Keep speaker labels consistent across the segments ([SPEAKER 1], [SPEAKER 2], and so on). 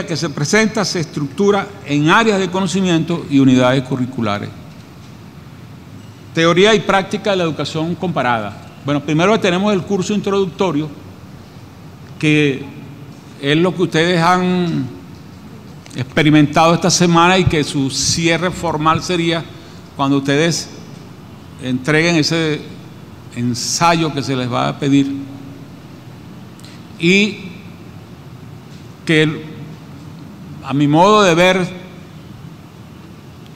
[SPEAKER 1] que se presenta se estructura en áreas de conocimiento y unidades curriculares. Teoría y práctica de la educación comparada. Bueno, primero tenemos el curso introductorio, que es lo que ustedes han experimentado esta semana y que su cierre formal sería cuando ustedes entreguen ese ensayo que se les va a pedir, y que a mi modo de ver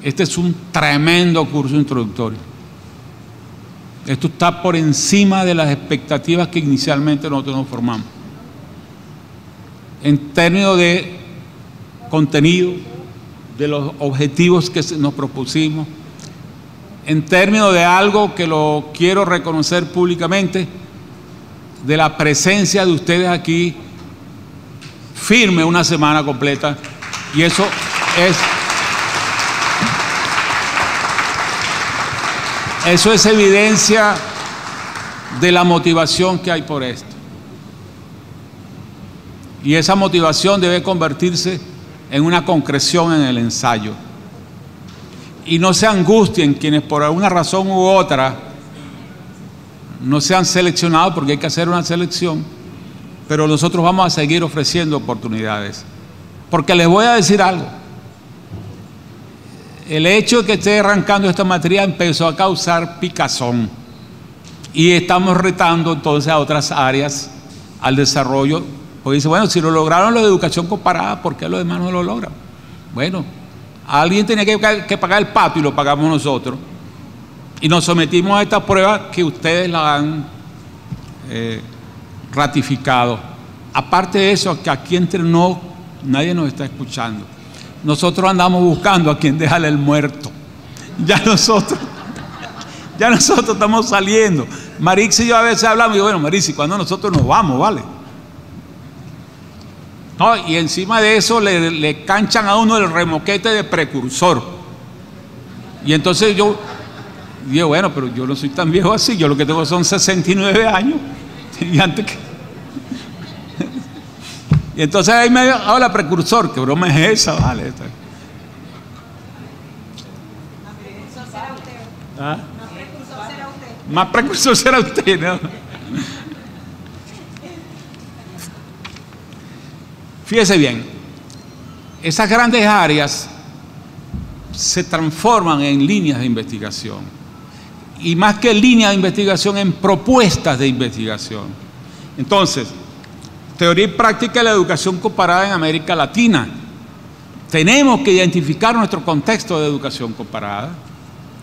[SPEAKER 1] este es un tremendo curso introductorio. Esto está por encima de las expectativas que inicialmente nosotros nos formamos en términos de contenido, de los objetivos que nos propusimos, en términos de algo que lo quiero reconocer públicamente, de la presencia de ustedes aquí firme una semana completa, y eso es evidencia de la motivación que hay por esto. Y esa motivación debe convertirse en una concreción en el ensayo. Y no se angustien quienes por alguna razón u otra no se han seleccionado, porque hay que hacer una selección, pero nosotros vamos a seguir ofreciendo oportunidades. Porque les voy a decir algo. El hecho de que esté arrancando esta materia empezó a causar picazón, y estamos retando entonces a otras áreas al desarrollo, porque dice, bueno, si lo lograron los de educación comparada, ¿por qué los demás no lo logran? Bueno, alguien tenía que pagar el pato y lo pagamos nosotros, y nos sometimos a esta prueba que ustedes la han ratificado. Aparte de eso, que aquí entre no, nadie nos está escuchando. Nosotros andamos buscando a quien dejarle el muerto. Ya nosotros estamos saliendo. Marix y yo a veces hablamos y digo, bueno, Marix, ¿y cuando nosotros nos vamos, vale? No, y encima de eso le canchan a uno el remoquete de precursor. Y entonces yo digo, bueno, pero yo no soy tan viejo así, yo lo que tengo son 69 años. Y antes que... Y entonces ahí me habla precursor, que broma es esa, vale. ¿Ah? Más precursor será usted, ¿no? Fíjese bien, esas grandes áreas se transforman en líneas de investigación, y más que líneas de investigación, en propuestas de investigación. Entonces, teoría y práctica de la educación comparada en América Latina. Tenemos que identificar nuestro contexto de educación comparada,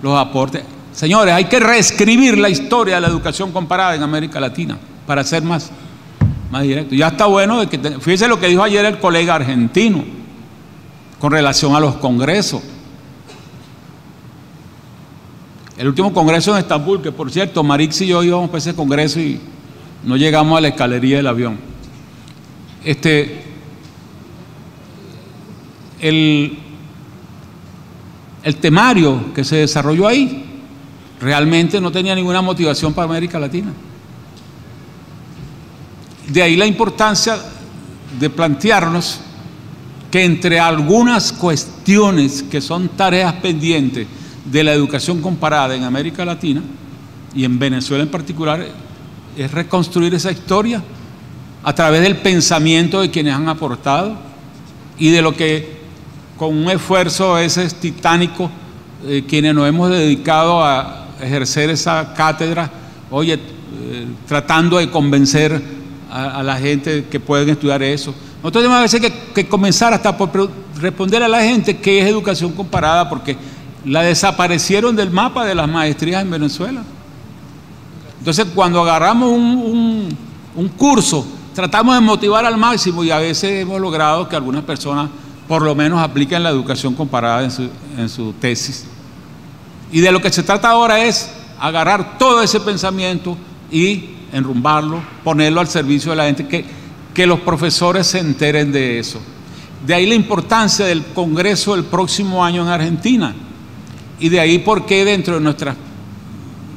[SPEAKER 1] los aportes. Señores, hay que reescribir la historia de la educación comparada en América Latina para ser más directo. Ya está bueno de que fíjense lo que dijo ayer el colega argentino con relación a los congresos. El último congreso en Estambul, que por cierto, Marix y yo íbamos para ese congreso y no llegamos a la escalería del avión. El temario que se desarrolló ahí realmente no tenía ninguna motivación para América Latina. De ahí la importancia de plantearnos que entre algunas cuestiones que son tareas pendientes de la educación comparada en América Latina y en Venezuela en particular, es reconstruir esa historia a través del pensamiento de quienes han aportado y de lo que con un esfuerzo ese titánico quienes nos hemos dedicado a ejercer esa cátedra, tratando de convencer a la gente que pueden estudiar eso. Nosotros tenemos a veces que comenzar hasta por responder a la gente qué es educación comparada, porque la desaparecieron del mapa de las maestrías en Venezuela. Entonces, cuando agarramos un curso, tratamos de motivar al máximo, y a veces hemos logrado que algunas personas por lo menos apliquen la educación comparada en su tesis. Y de lo que se trata ahora es agarrar todo ese pensamiento y enrumbarlo, ponerlo al servicio de la gente, que los profesores se enteren de eso. De ahí la importancia del congreso del próximo año en Argentina, y de ahí por qué dentro de nuestras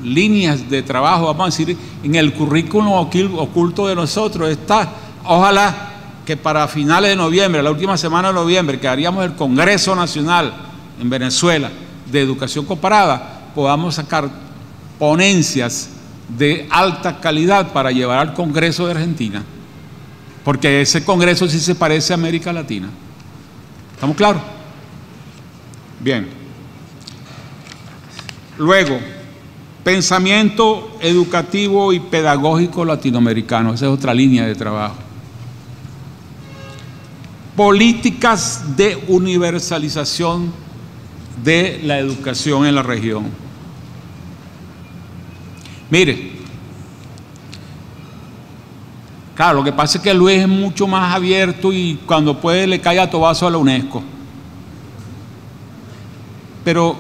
[SPEAKER 1] líneas de trabajo, vamos a decir, en el currículum oculto de nosotros está, ojalá que para finales de noviembre, la última semana de noviembre, que haríamos el Congreso Nacional en Venezuela de Educación Comparada, podamos sacar ponencias de alta calidad para llevar al Congreso de Argentina, porque ese Congreso sí se parece a América Latina. ¿Estamos claros? Bien. Luego, pensamiento educativo y pedagógico latinoamericano, esa es otra línea de trabajo. Políticas de universalización de la educación en la región. Mire, claro, lo que pasa es que Luis es mucho más abierto y cuando puede le cae a tobazo a la UNESCO. Pero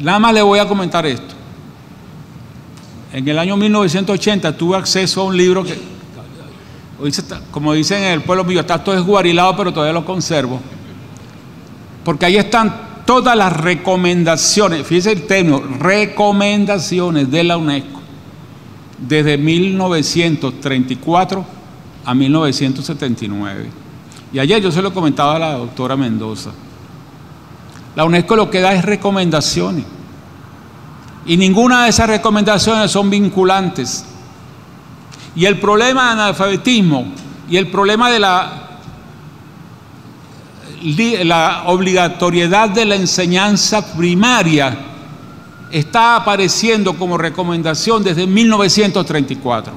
[SPEAKER 1] nada más le voy a comentar esto. En el año 1980 tuve acceso a un libro que, como dicen en el pueblo mío, está todo esguarilado, pero todavía lo conservo. Porque ahí están todas las recomendaciones, fíjense el término, recomendaciones de la UNESCO, desde 1934 a 1979. Y ayer yo se lo comentaba a la doctora Mendoza. La UNESCO lo que da es recomendaciones. Y ninguna de esas recomendaciones son vinculantes. Y el problema del analfabetismo y el problema de la obligatoriedad de la enseñanza primaria está apareciendo como recomendación desde 1934.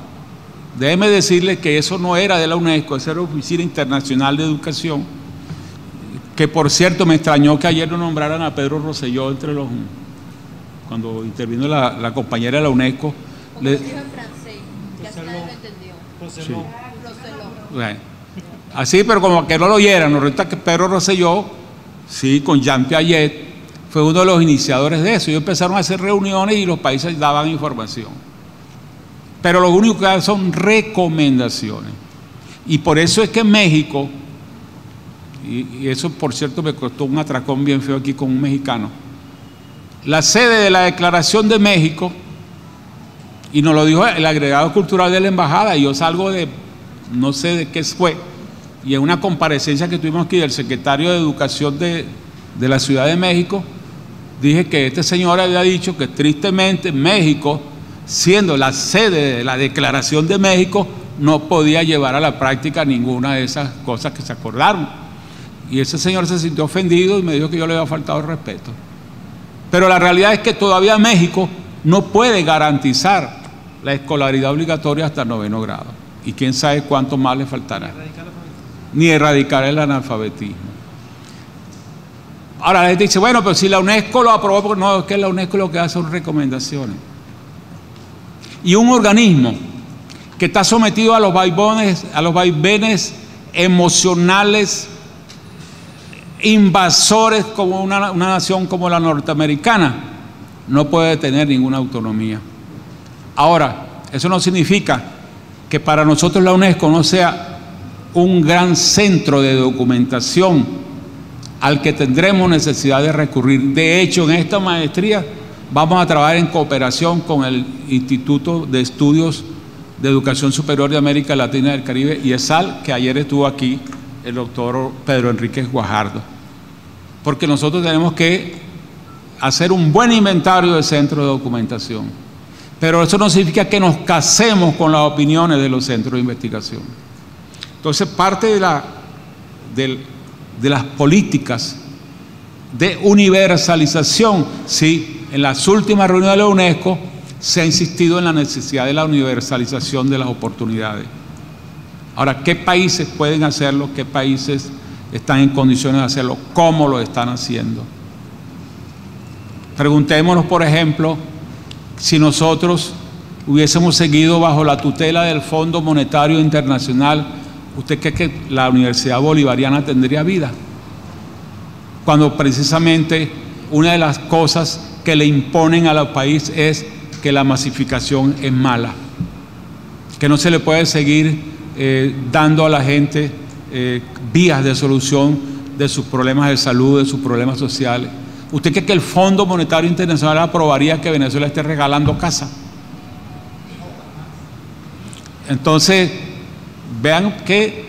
[SPEAKER 1] Déjeme decirle que eso no era de la UNESCO, esa era la Oficina Internacional de Educación, que por cierto me extrañó que ayer no nombraran a Pedro Rosselló entre los... Cuando intervino la compañera de la UNESCO.
[SPEAKER 2] Como dijo en francés, que así nadie lo entendió.
[SPEAKER 1] Sí. Bueno, así, pero como que no lo oyeran, nos resulta que Pedro Rosselló, sí, con Jean Piaget, fue uno de los iniciadores de eso. Ellos empezaron a hacer reuniones y los países daban información. Pero lo único que dan son recomendaciones. Y por eso es que México, y eso por cierto me costó un atracón bien feo aquí con un mexicano, la sede de la Declaración de México, y nos lo dijo el agregado cultural de la embajada, y yo salgo de, no sé de qué fue, y en una comparecencia que tuvimos aquí del secretario de Educación de la Ciudad de México, dije que este señor había dicho que tristemente México, siendo la sede de la Declaración de México, no podía llevar a la práctica ninguna de esas cosas que se acordaron. Y ese señor se sintió ofendido y me dijo que yo le había faltado el respeto. Pero la realidad es que todavía México no puede garantizar la escolaridad obligatoria hasta el 9º grado. Y quién sabe cuánto más le faltará. Ni erradicar el analfabetismo. Ahora la gente dice, bueno, pero si la UNESCO lo aprobó, porque no, es que la UNESCO lo que hace son recomendaciones. Y un organismo que está sometido a los vaivenes emocionales invasores como una nación como la norteamericana, no puede tener ninguna autonomía. Ahora, eso no significa que para nosotros la UNESCO no sea un gran centro de documentación al que tendremos necesidad de recurrir. De hecho, en esta maestría vamos a trabajar en cooperación con el Instituto de Estudios de Educación Superior de América Latina y del Caribe, IESAL, que ayer estuvo aquí el doctor Pedro Enríquez Guajardo, porque nosotros tenemos que hacer un buen inventario de centros de documentación, pero eso no significa que nos casemos con las opiniones de los centros de investigación. Entonces, parte de las políticas de universalización, sí, en las últimas reuniones de la UNESCO se ha insistido en la necesidad de la universalización de las oportunidades. Ahora, ¿qué países pueden hacerlo? ¿Qué países están en condiciones de hacerlo? ¿Cómo lo están haciendo? Preguntémonos, por ejemplo, si nosotros hubiésemos seguido bajo la tutela del Fondo Monetario Internacional, ¿usted cree que la Universidad Bolivariana tendría vida? Cuando precisamente una de las cosas que le imponen a los países es que la masificación es mala, que no se le puede seguir dando a la gente vías de solución de sus problemas de salud, de sus problemas sociales. ¿Usted cree que el Fondo Monetario Internacional aprobaría que Venezuela esté regalando casa? Entonces, vean que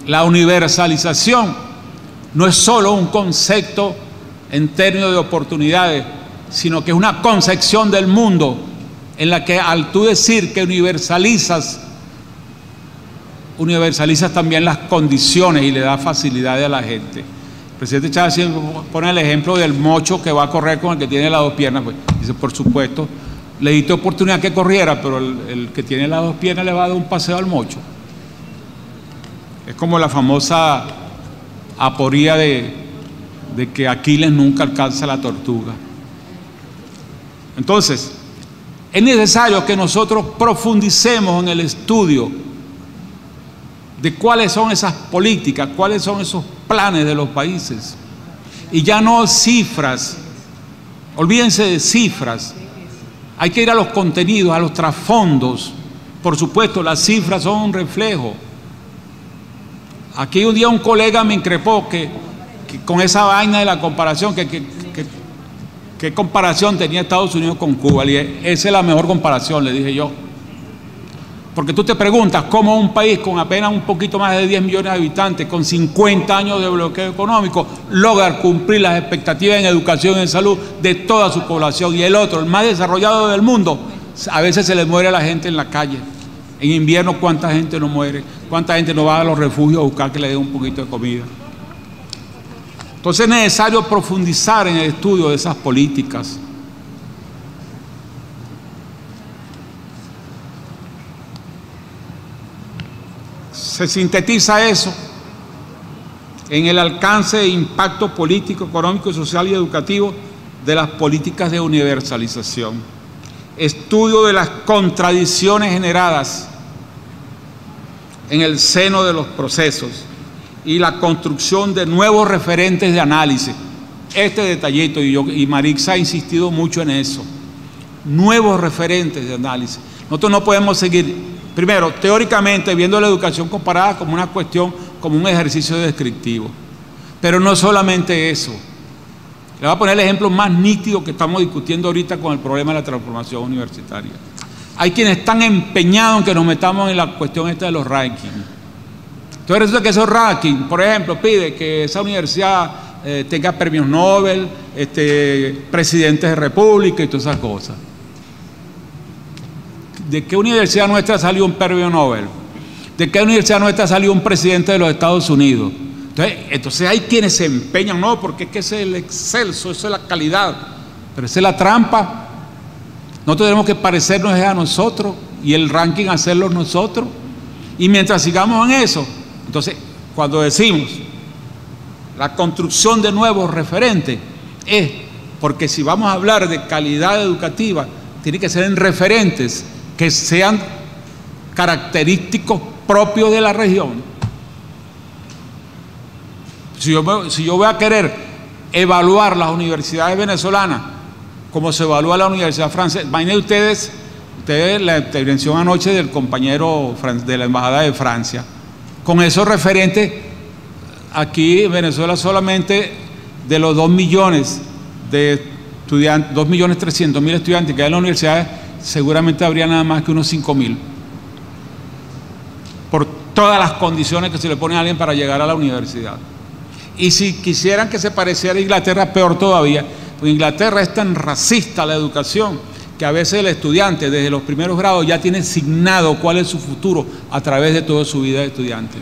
[SPEAKER 1] la universalización no es solo un concepto en términos de oportunidades, sino que es una concepción del mundo en la que al tú decir que universalizas también las condiciones y le da facilidades a la gente. El presidente Chávez pone el ejemplo del mocho que va a correr con el que tiene las dos piernas. Pues, dice, por supuesto, le diste oportunidad que corriera, pero el que tiene las dos piernas le va a dar un paseo al mocho. Es como la famosa aporía de que Aquiles nunca alcanza la tortuga. Entonces, es necesario que nosotros profundicemos en el estudio de cuáles son esas políticas, cuáles son esos planes de los países. Y ya no cifras, olvídense de cifras, hay que ir a los contenidos, a los trasfondos. Por supuesto, las cifras son un reflejo. Aquí un día un colega me increpó que con esa vaina de la comparación, ¿qué comparación tenía Estados Unidos con Cuba? Y esa es la mejor comparación, le dije yo. Porque tú te preguntas cómo un país con apenas un poquito más de 10 millones de habitantes, con 50 años de bloqueo económico, logra cumplir las expectativas en educación y en salud de toda su población. Y el otro, el más desarrollado del mundo, a veces se le muere a la gente en la calle. En invierno, ¿cuánta gente no muere? ¿Cuánta gente no va a los refugios a buscar que le den un poquito de comida? Entonces es necesario profundizar en el estudio de esas políticas. Se sintetiza eso en el alcance e impacto político, económico, social y educativo de las políticas de universalización. Estudio de las contradicciones generadas en el seno de los procesos y la construcción de nuevos referentes de análisis. Este detallito, y Marixa ha insistido mucho en eso, nuevos referentes de análisis. Nosotros no podemos seguir, primero, teóricamente, viendo la educación comparada como una cuestión, como un ejercicio descriptivo. Pero no solamente eso. Le voy a poner el ejemplo más nítido que estamos discutiendo ahorita con el problema de la transformación universitaria. Hay quienes están empeñados en que nos metamos en la cuestión esta de los rankings. Entonces resulta que esos rankings, por ejemplo, pide que esa universidad tenga premios Nobel, presidentes de república y todas esas cosas. ¿De qué universidad nuestra salió un premio Nobel? ¿De qué universidad nuestra salió un presidente de los Estados Unidos? Entonces hay quienes se empeñan, no, porque es que ese es el excelso, eso es la calidad, pero esa es la trampa. Nosotros tenemos que parecernos a nosotros y el ranking hacerlo nosotros. Y mientras sigamos en eso, entonces cuando decimos la construcción de nuevos referentes, es porque si vamos a hablar de calidad educativa, tiene que ser en referentes que sean característicos propios de la región. Si yo voy a querer evaluar las universidades venezolanas como se evalúa la universidad francesa, imaginen ustedes la intervención anoche del compañero de la Embajada de Francia, con esos referentes. Aquí en Venezuela solamente de los 2 millones de estudiantes, 2.300.000 estudiantes que hay en las universidades, seguramente habría nada más que unos 5.000, por todas las condiciones que se le ponen a alguien para llegar a la universidad. Y si quisieran que se pareciera a Inglaterra, peor todavía, porque Inglaterra es tan racista la educación que a veces el estudiante desde los primeros grados ya tiene asignado cuál es su futuro a través de toda su vida de estudiante.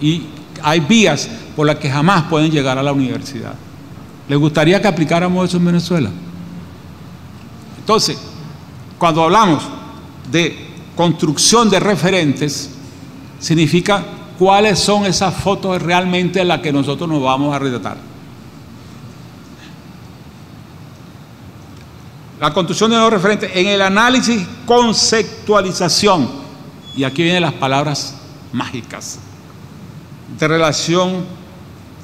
[SPEAKER 1] Y hay vías por las que jamás pueden llegar a la universidad. ¿Les gustaría que aplicáramos eso en Venezuela? Entonces, cuando hablamos de construcción de referentes, significa cuáles son esas fotos realmente en las que nosotros nos vamos a retratar. La construcción de nuevos referentes en el análisis, conceptualización, y aquí vienen las palabras mágicas, de relación,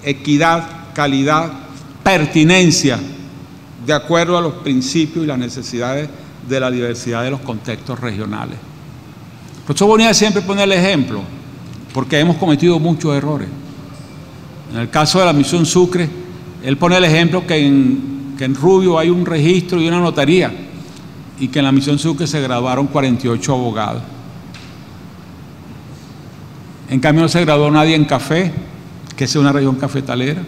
[SPEAKER 1] equidad, calidad, pertinencia, de acuerdo a los principios y las necesidades de la diversidad de los contextos regionales. El profesor Bonilla siempre pone el ejemplo, porque hemos cometido muchos errores. En el caso de la misión Sucre, él pone el ejemplo que en Rubio hay un registro y una notaría, y que en la misión Sucre se graduaron 48 abogados. En cambio no se graduó nadie en café, que es una región cafetalera,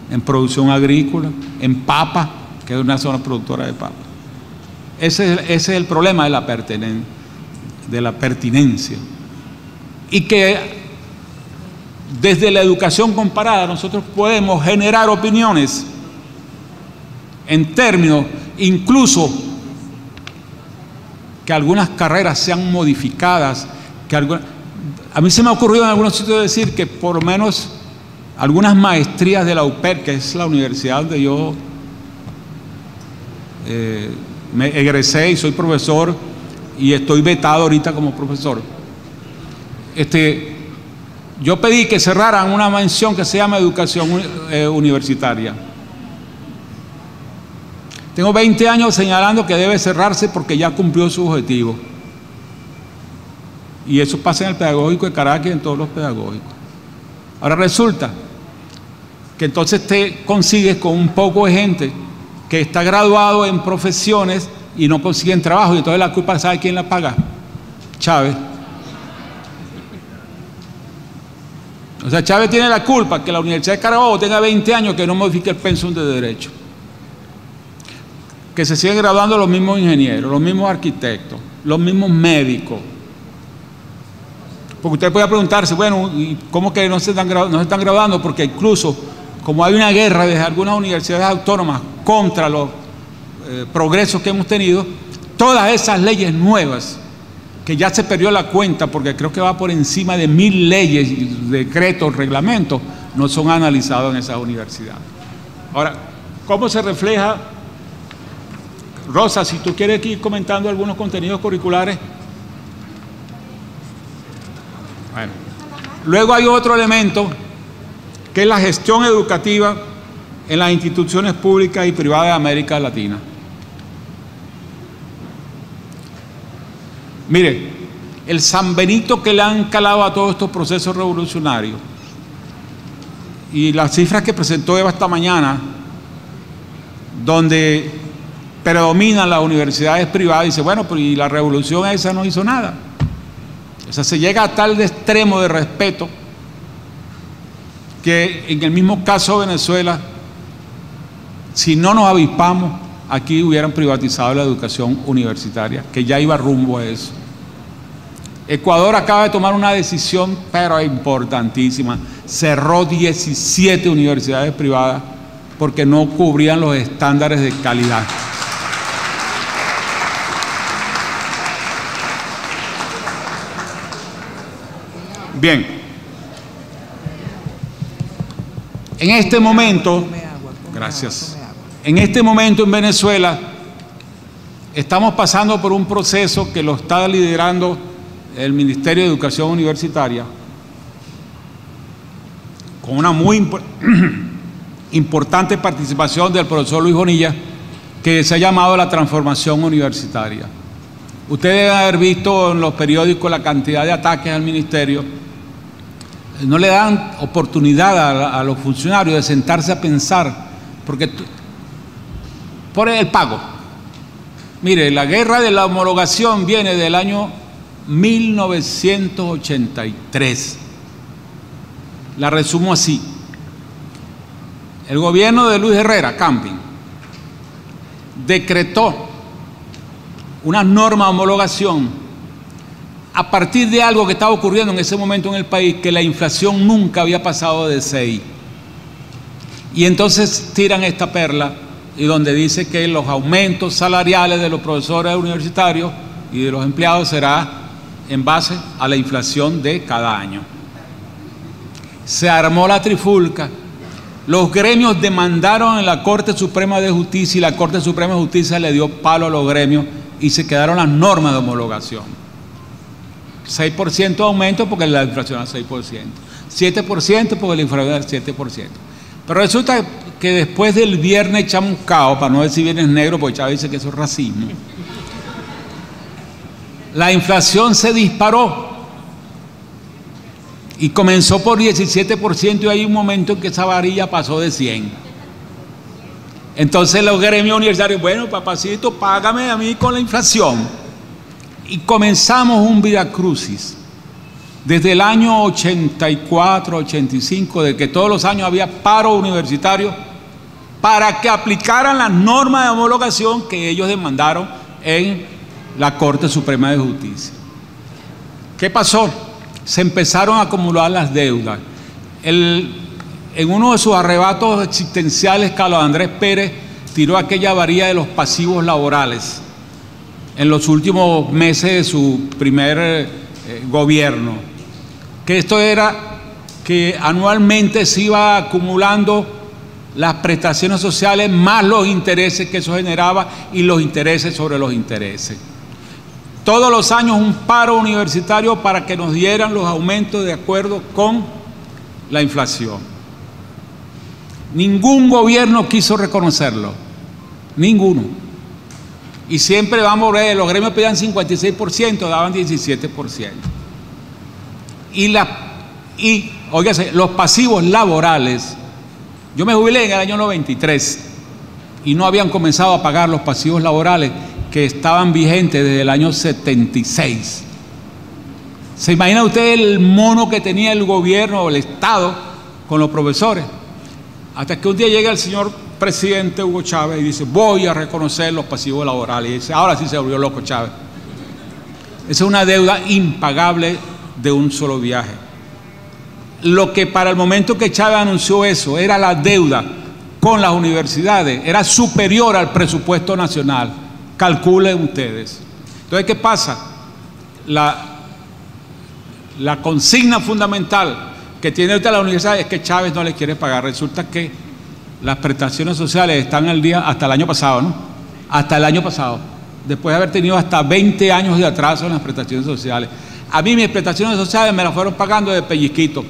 [SPEAKER 1] en producción agrícola, en papa, que es una zona productora de papa. Ese es el problema de la pertinencia. Y que desde la educación comparada nosotros podemos generar opiniones en términos, incluso que algunas carreras sean modificadas, a mí se me ha ocurrido en algunos sitios decir que por lo menos algunas maestrías de la UPER, que es la universidad donde yo me egresé y soy profesor y estoy vetado ahorita como profesor. Yo pedí que cerraran una mención que se llama educación universitaria. Tengo 20 años señalando que debe cerrarse porque ya cumplió su objetivo. Y eso pasa en el pedagógico de Caracas y en todos los pedagógicos. Ahora resulta que entonces te consigues con un poco de gente que está graduado en profesiones y no consiguen trabajo, y entonces la culpa, ¿sabe quién la paga? Chávez. O sea, Chávez tiene la culpa que la Universidad de Carabobo tenga 20 años que no modifique el pensum de derecho, que se siguen graduando los mismos ingenieros, los mismos arquitectos, los mismos médicos. Porque usted puede preguntarse, bueno, ¿y cómo que no se están graduando? Porque incluso, como hay una guerra desde algunas universidades autónomas contra los progresos que hemos tenido, todas esas leyes nuevas, que ya se perdió la cuenta, porque creo que va por encima de 1000 leyes, decretos, reglamentos, no son analizados en esas universidades. Ahora, ¿cómo se refleja? Rosa, si tú quieres ir comentando algunos contenidos curriculares. Bueno. Luego hay otro elemento, que es la gestión educativa en las instituciones públicas y privadas de América Latina. Mire, el sanbenito que le han calado a todos estos procesos revolucionarios y las cifras que presentó Eva esta mañana, donde predominan las universidades privadas, dice, bueno, pero y la revolución esa no hizo nada. O sea, se llega a tal extremo de respeto que en el mismo caso de Venezuela, si no nos avispamos, aquí hubieran privatizado la educación universitaria, que ya iba rumbo a eso. Ecuador acaba de tomar una decisión, pero importantísima. Cerró 17 universidades privadas porque no cubrían los estándares de calidad. Bien. En este momento, gracias. En este momento en Venezuela estamos pasando por un proceso que lo está liderando el Ministerio de Educación Universitaria, con una muy importante participación del profesor Luis Bonilla, que se ha llamado la transformación universitaria. Ustedes deben haber visto en los periódicos la cantidad de ataques al ministerio. No le dan oportunidad a los funcionarios de sentarse a pensar, porque por el pago. Mire, la guerra de la homologación viene del año 1983. La resumo así. El gobierno de Luis Herrera Camping decretó una norma de homologación a partir de algo que estaba ocurriendo en ese momento en el país, que la inflación nunca había pasado de 6. Y entonces tiran esta perla, y donde dice que los aumentos salariales de los profesores universitarios y de los empleados será en base a la inflación de cada año. Se armó la trifulca. Los gremios demandaron en la Corte Suprema de Justicia y la Corte Suprema de Justicia le dio palo a los gremios y se quedaron las normas de homologación. 6% de aumento porque la inflación es 6%. 7% porque la inflación es 7%. Pero resulta que después del viernes chamuscado, para no decir viernes negro, porque Chávez dice que eso es racismo, la inflación se disparó y comenzó por 17% y hay un momento en que esa varilla pasó de 100. Entonces los gremios universitarios, bueno, papacito, págame a mí con la inflación. Y comenzamos un via crucis desde el año 84, 85, de que todos los años había paro universitario, para que aplicaran las normas de homologación que ellos demandaron en la Corte Suprema de Justicia. ¿Qué pasó? Se empezaron a acumular las deudas. En uno de sus arrebatos existenciales, Carlos Andrés Pérez tiró aquella varilla de los pasivos laborales en los últimos meses de su primer gobierno, que esto era que anualmente se iba acumulando las prestaciones sociales más los intereses que eso generaba y los intereses sobre los intereses. Todos los años un paro universitario para que nos dieran los aumentos de acuerdo con la inflación. Ningún gobierno quiso reconocerlo, ninguno. Y siempre vamos a ver, los gremios pedían 56%, daban 17%. Y óigase, los pasivos laborales, yo me jubilé en el año 93 y no habían comenzado a pagar los pasivos laborales que estaban vigentes desde el año 76. ¿Se imagina usted el mono que tenía el gobierno o el Estado con los profesores? Hasta que un día llega el señor presidente Hugo Chávez y dice: voy a reconocer los pasivos laborales. Y dice: ahora sí se volvió loco Chávez. Esa es una deuda impagable de un solo viaje. Lo que para el momento que Chávez anunció eso era la deuda con las universidades, era superior al presupuesto nacional. Calculen ustedes. Entonces, ¿qué pasa? La consigna fundamental que tiene ahorita la universidad es que Chávez no le quiere pagar. Resulta que las prestaciones sociales están al día hasta el año pasado, ¿no? Hasta el año pasado, después de haber tenido hasta 20 años de atraso en las prestaciones sociales. A mí mis prestaciones sociales me las fueron pagando de pellizquito.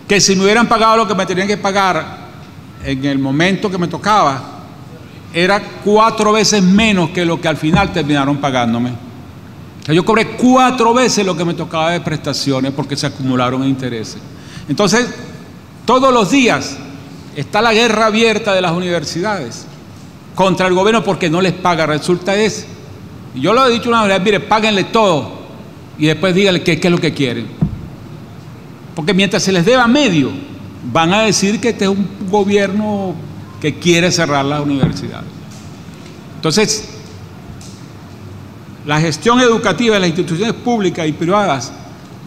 [SPEAKER 1] Que si me hubieran pagado lo que me tenían que pagar en el momento que me tocaba, era 4 veces menos que lo que al final terminaron pagándome. O sea, yo cobré 4 veces lo que me tocaba de prestaciones porque se acumularon intereses. Entonces, todos los días está la guerra abierta de las universidades contra el gobierno porque no les paga. Resulta es, y yo lo he dicho una vez: mire, páguenle todo y después díganle qué es lo que quieren. Porque mientras se les deba medio, van a decir que este es un gobierno que quiere cerrar las universidades. Entonces, la gestión educativa de las instituciones públicas y privadas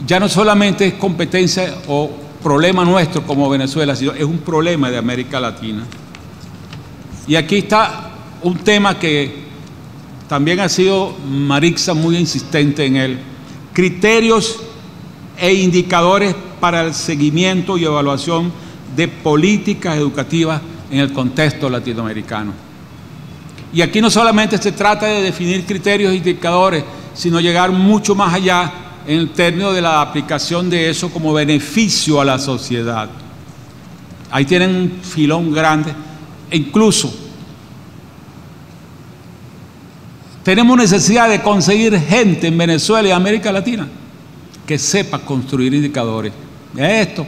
[SPEAKER 1] ya no solamente es competencia o problema nuestro como Venezuela, sino es un problema de América Latina. Y aquí está un tema que también ha sido Marixa muy insistente en él: criterios e indicadores para el seguimiento y evaluación de políticas educativas en el contexto latinoamericano. Y aquí no solamente se trata de definir criterios e indicadores, sino llegar mucho más allá en el término de la aplicación de eso como beneficio a la sociedad. Ahí tienen un filón grande. E incluso tenemos necesidad de conseguir gente en Venezuela y América Latina que sepa construir indicadores. Esto.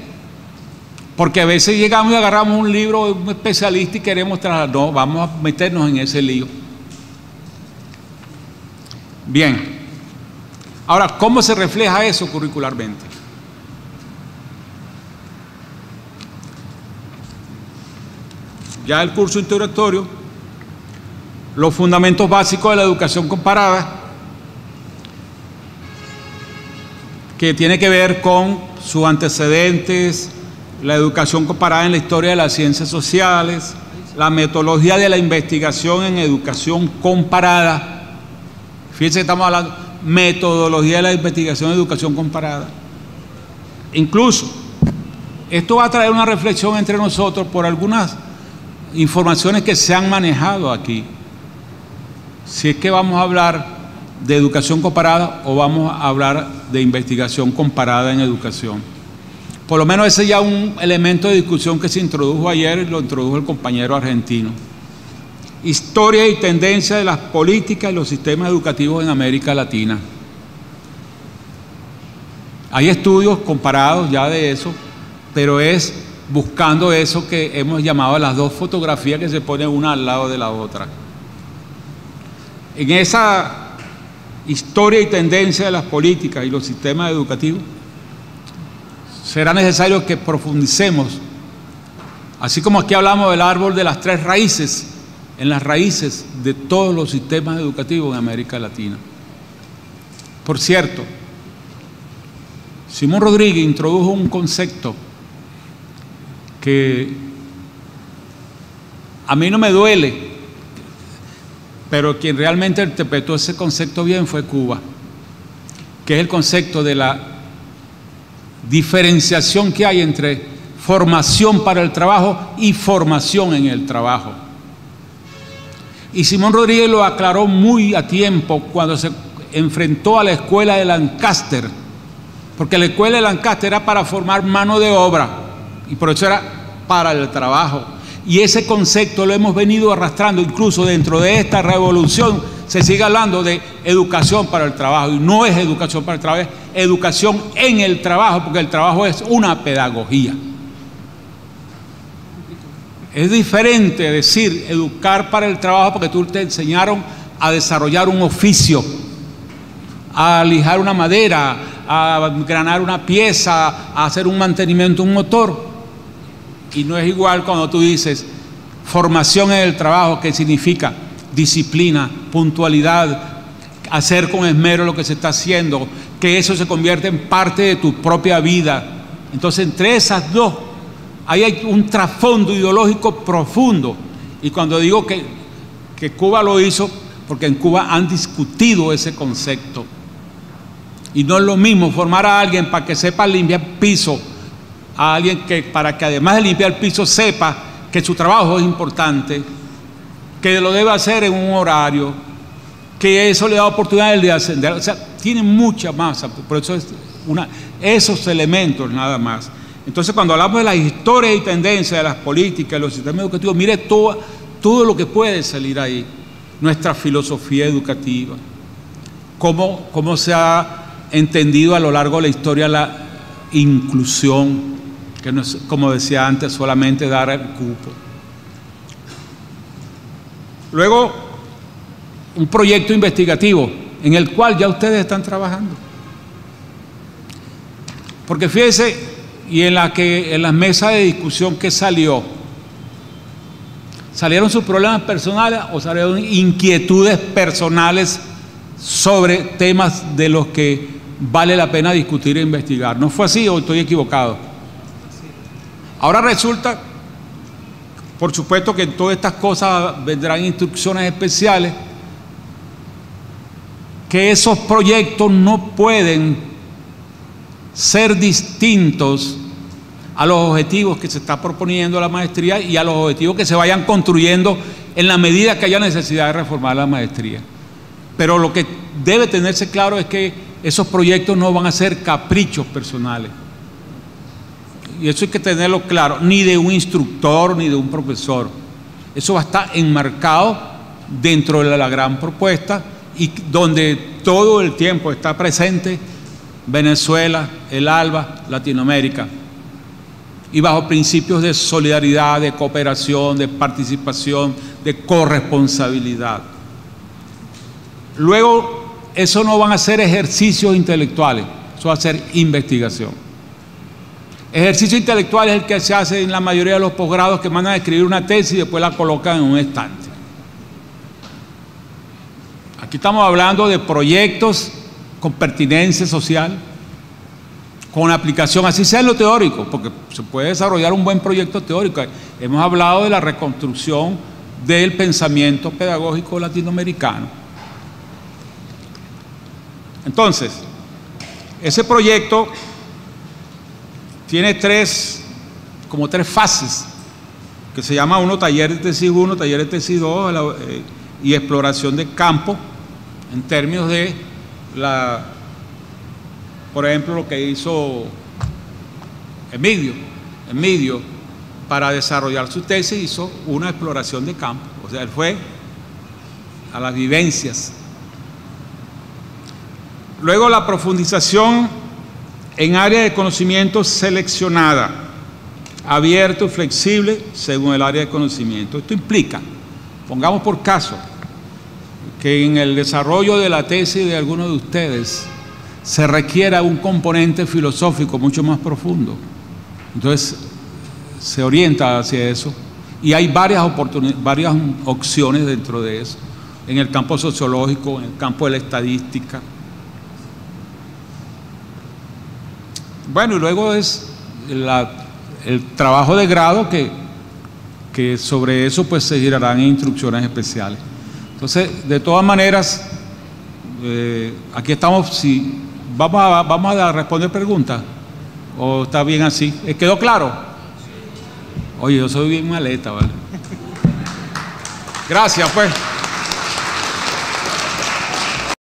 [SPEAKER 1] Porque a veces llegamos y agarramos un libro de un especialista y queremos trasladar. No, vamos a meternos en ese lío. Bien. Ahora, ¿cómo se refleja eso curricularmente? Ya el curso introductorio, los fundamentos básicos de la educación comparada, que tiene que ver con sus antecedentes, la educación comparada en la historia de las ciencias sociales, la metodología de la investigación en educación comparada. Fíjense que estamos hablando de metodología de la investigación en educación comparada. Incluso, esto va a traer una reflexión entre nosotros por algunas informaciones que se han manejado aquí. Si es que vamos a hablar de educación comparada o vamos a hablar de investigación comparada en educación. Por lo menos ese ya un elemento de discusión que se introdujo ayer y lo introdujo el compañero argentino. Historia y tendencia de las políticas y los sistemas educativos en América Latina. Hay estudios comparados ya de eso, pero es buscando eso que hemos llamado las dos fotografías que se ponen una al lado de la otra. En esa historia y tendencia de las políticas y los sistemas educativos, será necesario que profundicemos, así como aquí hablamos del árbol de las tres raíces, en las raíces de todos los sistemas educativos en América Latina. Por cierto, Simón Rodríguez introdujo un concepto que a mí no me duele, pero quien realmente interpretó ese concepto bien fue Cuba, que es el concepto de la diferenciación que hay entre formación para el trabajo y formación en el trabajo. Y Simón Rodríguez lo aclaró muy a tiempo cuando se enfrentó a la escuela de Lancaster, porque la escuela de Lancaster era para formar mano de obra y por eso era para el trabajo. Y ese concepto lo hemos venido arrastrando, incluso dentro de esta revolución se sigue hablando de educación para el trabajo, y no es educación para el trabajo, es educación en el trabajo, porque el trabajo es una pedagogía. Es diferente decir educar para el trabajo porque tú te enseñaron a desarrollar un oficio, a lijar una madera, a granar una pieza, a hacer un mantenimiento de un motor. Y no es igual cuando tú dices formación en el trabajo, que significa disciplina, puntualidad, hacer con esmero lo que se está haciendo, que eso se convierte en parte de tu propia vida. Entonces, entre esas dos, ahí hay un trasfondo ideológico profundo. Y cuando digo que Cuba lo hizo, porque en Cuba han discutido ese concepto. Y no es lo mismo formar a alguien para que sepa limpiar piso, a alguien que para que además de limpiar el piso sepa que su trabajo es importante, que lo debe hacer en un horario, que eso le da oportunidades de ascender. O sea, tiene mucha masa, por eso es esos elementos nada más. Entonces, cuando hablamos de las historias y tendencias de las políticas, de los sistemas educativos, mire todo lo que puede salir ahí. Nuestra filosofía educativa, cómo se ha entendido a lo largo de la historia la inclusión, que no es, como decía antes, solamente dar el cupo. Luego, un proyecto investigativo en el cual ya ustedes están trabajando. Porque fíjense, y en las mesas de discusión que salieron sus problemas personales o salieron inquietudes personales sobre temas de los que vale la pena discutir e investigar. ¿No fue así o estoy equivocado? Ahora resulta, por supuesto, que en todas estas cosas vendrán instrucciones especiales, que esos proyectos no pueden ser distintos a los objetivos que se está proponiendo la maestría y a los objetivos que se vayan construyendo en la medida que haya necesidad de reformar la maestría. Pero lo que debe tenerse claro es que esos proyectos no van a ser caprichos personales. Y eso hay que tenerlo claro, ni de un instructor ni de un profesor. Eso va a estar enmarcado dentro de la gran propuesta y donde todo el tiempo está presente Venezuela, el ALBA, Latinoamérica, y bajo principios de solidaridad, de cooperación, de participación, de corresponsabilidad. Luego, eso no van a ser ejercicios intelectuales, eso va a ser investigación. Ejercicio intelectual es el que se hace en la mayoría de los posgrados, que mandan a escribir una tesis y después la colocan en un estante. Aquí estamos hablando de proyectos con pertinencia social, con aplicación, así sea en lo teórico, porque se puede desarrollar un buen proyecto teórico. Hemos hablado de la reconstrucción del pensamiento pedagógico latinoamericano. Entonces, ese proyecto tiene como tres fases, que se llama uno taller de tesis 1, taller de tesis 2 y exploración de campo, en términos de por ejemplo, lo que hizo Emilio para desarrollar su tesis, hizo una exploración de campo, o sea, él fue a las vivencias. Luego, la profundización en área de conocimiento seleccionada, abierto y flexible según el área de conocimiento. Esto implica, pongamos por caso, que en el desarrollo de la tesis de algunos de ustedes se requiera un componente filosófico mucho más profundo. Entonces se orienta hacia eso y hay varias opciones dentro de eso, en el campo sociológico, en el campo de la estadística. Bueno, y luego es el trabajo de grado que sobre eso pues se girarán instrucciones especiales. Entonces, de todas maneras, aquí estamos, vamos a responder preguntas, o está bien así. ¿Quedó claro? Oye, yo soy bien maleta, ¿vale? Gracias, pues.